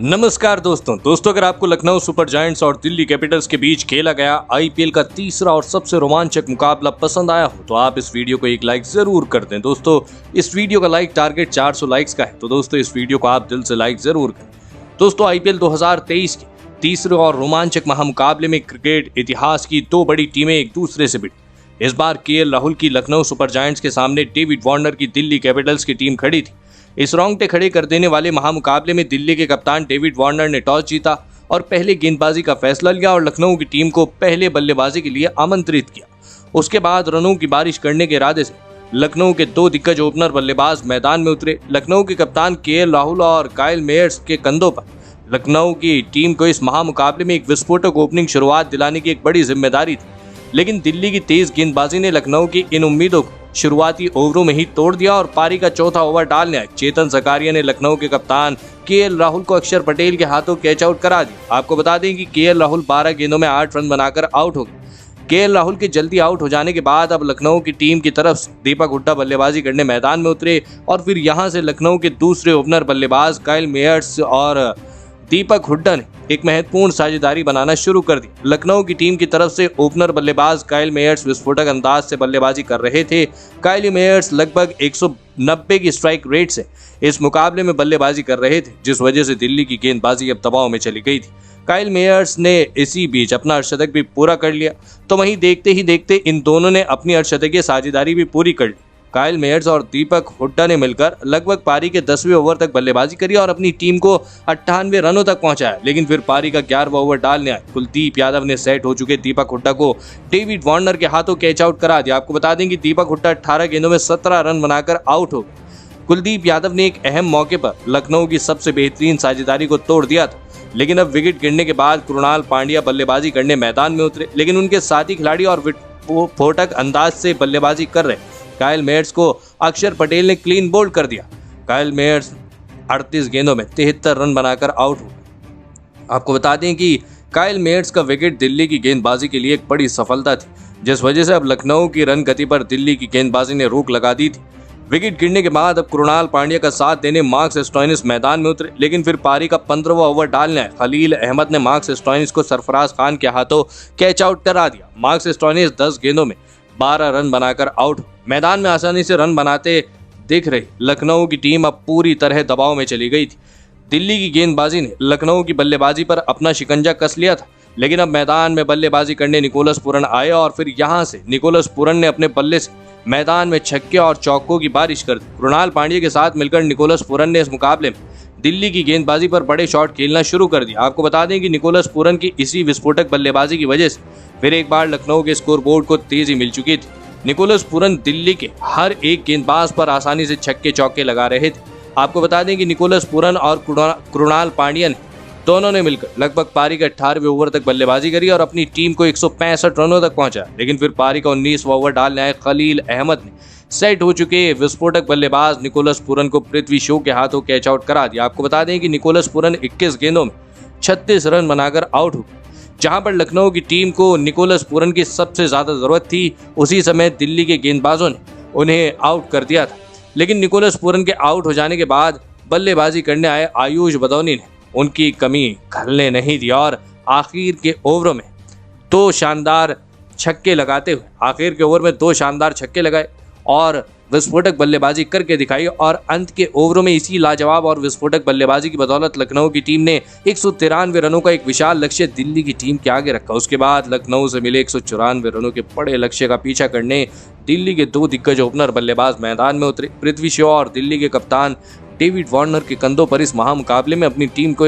नमस्कार दोस्तों अगर आपको लखनऊ सुपर जायंट्स और दिल्ली कैपिटल्स के बीच खेला गया आईपीएल का तीसरा और सबसे रोमांचक मुकाबला पसंद आया हो तो आप इस वीडियो को एक लाइक जरूर कर दें। दोस्तों इस वीडियो का लाइक टारगेट 400 लाइक्स का है, तो दोस्तों इस वीडियो को आप दिल से लाइक जरूर करें। दोस्तों आईपीएल 2023 के तीसरे और रोमांचक महामुकाबले में क्रिकेट इतिहास की दो बड़ी टीमें एक दूसरे से भिड़ी। इस बार केएल राहुल की लखनऊ सुपर जायंट्स के सामने डेविड वार्नर की दिल्ली कैपिटल्स की टीम खड़ी थी। इस रोंगटे खड़े कर देने वाले महामुकाबले में दिल्ली के कप्तान डेविड वार्नर ने टॉस जीता और पहले गेंदबाजी का फैसला लिया और लखनऊ की टीम को पहले बल्लेबाजी के लिए आमंत्रित किया। उसके बाद रनों की बारिश करने के इरादे से लखनऊ के दो दिग्गज ओपनर बल्लेबाज मैदान में उतरे। लखनऊ के कप्तान केएल राहुल और काइल मेयर्स के कंधों पर लखनऊ की टीम को इस महामुकाबले में एक विस्फोटक ओपनिंग शुरुआत दिलाने की एक बड़ी जिम्मेदारी थी, लेकिन दिल्ली की तेज गेंदबाजी ने लखनऊ की इन उम्मीदों को शुरुआती ओवरों में ही तोड़ दिया और पारी का चौथा ओवर डालने आए चेतन सकारिया ने लखनऊ के कप्तान केएल राहुल को अक्षर पटेल के हाथों कैच आउट करा दिया। आपको बता दें कि केएल राहुल 12 गेंदों में 8 रन बनाकर आउट हो गए। केएल राहुल के जल्दी आउट हो जाने के बाद अब लखनऊ की टीम की तरफ से दीपक हुड्डा बल्लेबाजी करने मैदान में उतरे और फिर यहां से लखनऊ के दूसरे ओपनर बल्लेबाज काइल मेयर्स और दीपक हुड्डा ने एक महत्वपूर्ण साझेदारी बनाना शुरू कर दी। लखनऊ की टीम की तरफ से ओपनर बल्लेबाज काइल मेयर्स विस्फोटक अंदाज से बल्लेबाजी कर रहे थे। काइल मेयर्स लगभग 190 की स्ट्राइक रेट से इस मुकाबले में बल्लेबाजी कर रहे थे, जिस वजह से दिल्ली की गेंदबाजी अब दबाव में चली गई थी। काइल मेयर्स ने इसी बीच अपना अर्धशतक भी पूरा कर लिया, तो वहीं देखते ही देखते इन दोनों ने अपनी अर्धशतकीय साझेदारी भी पूरी कर ली। काइल मेयर्स और दीपक हुड्डा ने मिलकर लगभग पारी के 10वें ओवर तक बल्लेबाजी करी और अपनी टीम को 98 रनों तक पहुंचाया, लेकिन फिर पारी का 11वां ओवर डालने आए कुलदीप यादव ने सेट हो चुके दीपक हुड्डा को डेविड वार्नर के हाथों कैच आउट करा दिया। आपको बता दें कि दीपक हुड्डा 18 गेंदों में 17 रन बनाकर आउट हो गए। कुलदीप यादव ने एक अहम मौके पर लखनऊ की सबसे बेहतरीन साझेदारी को तोड़ दिया था, लेकिन अब विकेट गिरने के बाद कृणाल पांड्या बल्लेबाजी करने मैदान में उतरे, लेकिन उनके साथी खिलाड़ी और विस्फोटक अंदाज से बल्लेबाजी कर रहे काइल मेयर्स को अक्षर पटेल ने क्लीन बोल्ड कर दिया। काइल मेयर्स 38 गेंदों में 73 रन बनाकर आउट हो गए। आपको बता दें कि काइल मेयर्स का विकेट दिल्ली की गेंदबाजी के लिए एक बड़ी सफलता थी, जिस वजह से अब लखनऊ की रन गति पर दिल्ली की गेंदबाजी ने रोक लगा दी थी। विकेट गिरने के बाद अब कृणाल पांड्या का साथ देने मार्कस स्टोइनिस मैदान में उतरे, लेकिन फिर पारी का 15वां ओवर डालने आए खलील अहमद ने मार्कस स्टोइनिस को सरफराज खान के हाथों कैच आउट करा दिया। मार्कस स्टोइनिस 10 गेंदों में 12 रन बनाकर आउट। मैदान में आसानी से रन बनाते दिख रही लखनऊ की टीम अब पूरी तरह दबाव में चली गई थी। दिल्ली की गेंदबाजी ने लखनऊ की बल्लेबाजी पर अपना शिकंजा कस लिया था, लेकिन अब मैदान में बल्लेबाजी करने निकोलस पूरन आए और फिर यहां से निकोलस पूरन ने अपने बल्ले से मैदान में छक्के और चौकों की बारिश कर दी। कृणाल पांड्या के साथ मिलकर निकोलस पूरन ने इस मुकाबले में दिल्ली की गेंदबाजी पर बड़े शॉट खेलना शुरू कर दिया। आपको बता दें कि निकोलस पूरन की इसी विस्फोटक बल्लेबाजी की वजह से फिर एक बार लखनऊ के स्कोरबोर्ड को तेजी मिल चुकी थी। निकोलस पूरन दिल्ली के हर एक गेंदबाज पर आसानी से छक्के चौके लगा रहे थे। आपको बता दें कि निकोलस पूरन और कृणाल पांड्या ने दोनों ने मिलकर लगभग पारी के 18वें ओवर तक बल्लेबाजी करी और अपनी टीम को 165 रनों तक पहुंचाया, लेकिन फिर पारी का 19वां ओवर डालने आए खलील अहमद ने सेट हो चुके विस्फोटक बल्लेबाज निकोलस पूरन को पृथ्वी शॉ के हाथों कैच आउट करा दिया। आपको बता दें कि निकोलस पूरन 21 गेंदों में 36 रन बनाकर आउट हो। जहां पर लखनऊ की टीम को निकोलस पूरन की सबसे ज्यादा जरूरत थी, उसी समय दिल्ली के गेंदबाजों ने उन्हें आउट कर दिया था, लेकिन निकोलस पूरन के आउट हो जाने के बाद बल्लेबाजी करने आए आयुष बदौनी ने उनकी कमी खलने नहीं दी और आखिर के ओवरों में 2 शानदार छक्के लगाते हुए आखिर के ओवर में 2 शानदार छक्के लगाए और विस्फोटक बल्लेबाजी करके दिखाई और अंत के ओवरों में इसी लाजवाब और विस्फोटक बल्लेबाजी की बदौलत लखनऊ की टीम ने 193 रनों का एक विशाल लक्ष्य दिल्ली की टीम के आगे रखा। उसके बाद लखनऊ से मिले 194 रनों के बड़े लक्ष्य का पीछा करने दिल्ली के 2 दिग्गज ओपनर बल्लेबाज मैदान में उतरे। पृथ्वी शॉ और दिल्ली के कप्तान डेविड वार्नर के कंधों पर इस महामुकाबले में अपनी टीम को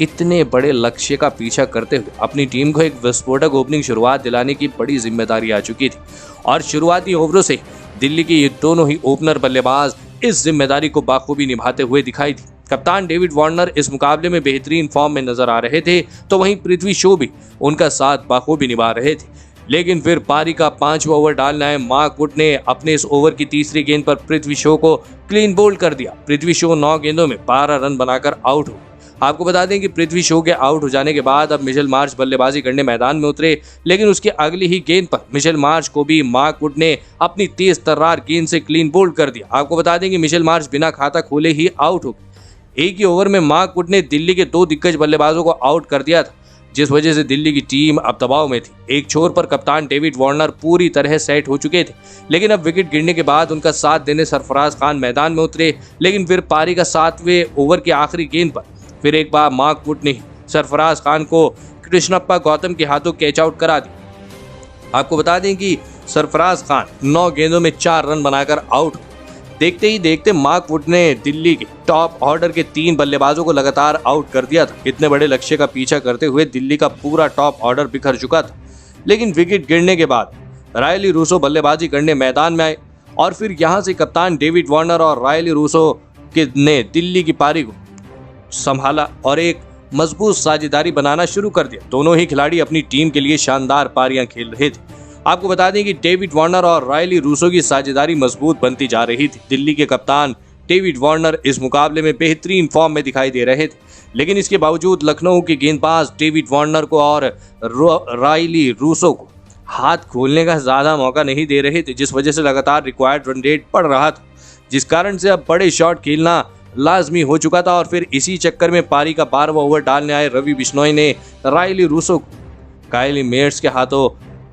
इतने बड़े लक्ष्य का पीछा करते हुए अपनी टीम को एक विस्फोटक ओपनिंग शुरुआत दिलाने की बड़ी जिम्मेदारी आ चुकी थी और शुरुआती ओवरों से दिल्ली के ये दोनों ही ओपनर बल्लेबाज इस जिम्मेदारी को बाखूबी निभाते हुए दिखाई दी। कप्तान डेविड वार्नर इस मुकाबले में बेहतरीन फॉर्म में नजर आ रहे थे, तो वहीं पृथ्वी शॉ भी उनका साथ बाखूबी निभा रहे थे, लेकिन फिर पारी का 5वां ओवर डालने आए मार्क वुड ने अपने इस ओवर की तीसरी गेंद पर पृथ्वी शॉ को क्लीन बोल्ड कर दिया। पृथ्वी शॉ 9 गेंदों में 12 रन बनाकर आउट हो। आपको बता दें कि पृथ्वी शॉ के आउट हो जाने के बाद अब मिशेल मार्श बल्लेबाजी करने मैदान में उतरे, लेकिन उसकी अगली ही गेंद पर मिशेल मार्श को भी मार्क वुड ने अपनी तेज तर्रार गेंद से क्लीन बोल्ड कर दिया। आपको बता दें कि मिशेल मार्श बिना खाता खोले ही आउट हो गए। एक ही ओवर में मार्क वुड ने दिल्ली के 2 दिग्गज बल्लेबाजों को आउट कर दिया था, जिस वजह से दिल्ली की टीम अब दबाव में थी। एक छोर पर कप्तान डेविड वार्नर पूरी तरह सेट हो चुके थे, लेकिन अब विकेट गिरने के बाद उनका साथ देने सरफराज खान मैदान में उतरे। लेकिन फिर पारी का 7वें ओवर की आखिरी गेंद पर फिर एक बार मार्क वुड ने सरफराज खान को कृष्णप्पा गौतम के हाथों कैच आउट करा दिया। आपको बता दें कि सरफराज खान 9 गेंदों में 4 रन बनाकर आउट हुए। देखते ही देखते मार्क वुड ने दिल्ली के टॉप ऑर्डर के 3 बल्लेबाजों को लगातार आउट कर दिया था। इतने बड़े लक्ष्य का पीछा करते हुए दिल्ली का पूरा टॉप ऑर्डर बिखर चुका था। लेकिन विकेट गिरने के बाद रायली रूसो बल्लेबाजी करने मैदान में आए और फिर यहां से कप्तान डेविड वार्नर और रायली रूसो ने दिल्ली की पारी को संभाला और एक मजबूत साझेदारी बनाना शुरू कर दिया। दोनों ही खिलाड़ी अपनी टीम के लिए शानदार पारियां खेल रहे थे। आपको बता दें कि डेविड वार्नर और रायली रूसो की साझेदारी मजबूत बनती जा रही थी। दिल्ली के कप्तान डेविड वार्नर इस मुकाबले में बेहतरीन फॉर्म में दिखाई दे रहे थे, लेकिन इसके बावजूद लखनऊ के गेंदबाज डेविड वार्नर को और रायली रूसो को हाथ खोलने का ज्यादा मौका नहीं दे रहे थे, जिस वजह से लगातार रिक्वायर्ड रन रेट बढ़ रहा था, जिस कारण से अब बड़े शॉट खेलना लाजमी हो चुका था। और फिर इसी चक्कर में पारी का 12वां ओवर डालने आए रवि बिश्नोई ने रायली रूसो को काइली मेयर्स के हाथों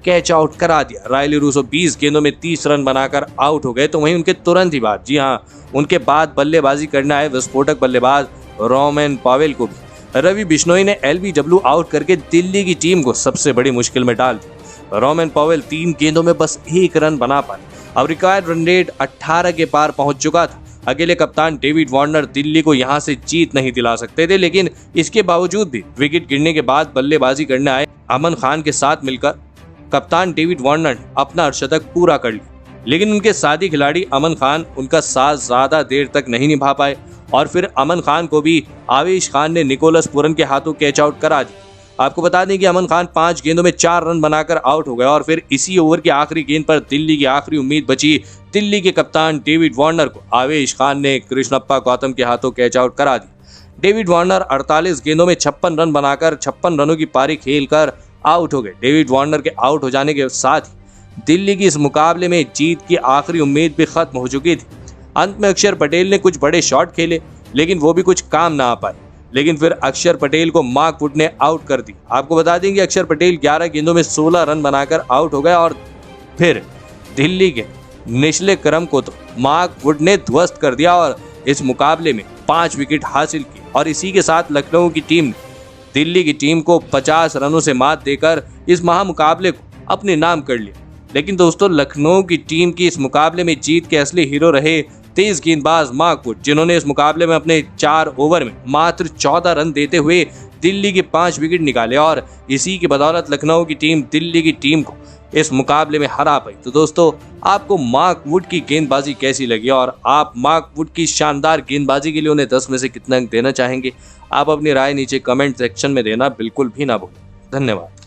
कैच आउट करा दिया। रायली रूसो 20 गेंदों में 30 रन बनाकर आउट हो गए। तो वहीं उनके तुरंत ही बाद, जी हां, उनके बाद बल्लेबाजी करने आए विस्फोटक बल्लेबाज रोमन पॉवेल को भी रवि बिश्नोई ने एलबीडब्ल्यू आउट करके दिल्ली की टीम को सबसे बड़ी मुश्किल में डाल दिया। रोमन पॉवेल 3 गेंदों में बस 1 रन बना पाए। अब रिक्वायर्ड रन रेट 18 के पार पहुंच चुका था। अकेले कप्तान डेविड वार्नर दिल्ली को यहां से जीत नहीं दिला सकते थे, लेकिन इसके बावजूद भी विकेट गिरने के बाद बल्लेबाजी करने आए अमन खान के साथ मिलकर कप्तान डेविड वार्नर ने अपना अर्धशतक पूरा कर लिया। लेकिन उनके साथी खिलाड़ी अमन खान उनका साथ ज्यादा देर तक नहीं निभा पाए और फिर अमन खान को भी आवेश खान ने निकोलस पूरन के हाथों कैच आउट करा दिया। आपको बता दें कि अमन खान 5 गेंदों में 4 रन बनाकर आउट हो गए और फिर इसी ओवर की आखिरी गेंद पर दिल्ली की आखिरी उम्मीद बची दिल्ली के कप्तान डेविड वार्नर को आवेश खान ने कृष्णप्पा गौतम के हाथों कैच आउट करा दिया। डेविड वार्नर 48 गेंदों में 56 रन बनाकर 56 रनों की पारी खेलकर आउट हो गए। डेविड वार्नर के आउट हो जाने के साथ ही दिल्ली की इस मुकाबले में जीत की आखिरी उम्मीद भी खत्म हो चुकी थी। अंत में अक्षर पटेल ने कुछ बड़े शॉट खेले, लेकिन वो भी कुछ काम ना आ पाए। लेकिन फिर अक्षर पटेल को मार्क वुड ने आउट कर दी। आपको बता दें कि अक्षर पटेल 11 गेंदों में 16 रन बनाकर आउट हो गए और फिर दिल्ली के निचले क्रम को तो मार्क वुड ने ध्वस्त कर दिया और इस मुकाबले में 5 विकेट हासिल किए और इसी के साथ लखनऊ की टीम ने दिल्ली की टीम को 50 रनों से मात देकर इस महामुकाबले को अपने नाम कर लिया। लेकिन दोस्तों, लखनऊ की टीम की इस मुकाबले में जीत के असली हीरो रहे तेज गेंदबाज मार्क वुड, जिन्होंने इस मुकाबले में अपने 4 ओवर में मात्र 14 रन देते हुए दिल्ली के 5 विकेट निकाले और इसी की बदौलत लखनऊ की टीम दिल्ली की टीम को इस मुकाबले में हरा पाई। तो दोस्तों, आपको मार्क वुड की गेंदबाजी कैसी लगी और आप मार्क वुड की शानदार गेंदबाजी के लिए उन्हें 10 में से कितना अंक देना चाहेंगे? आप अपनी राय नीचे कमेंट सेक्शन में देना बिल्कुल भी ना भूलें। धन्यवाद।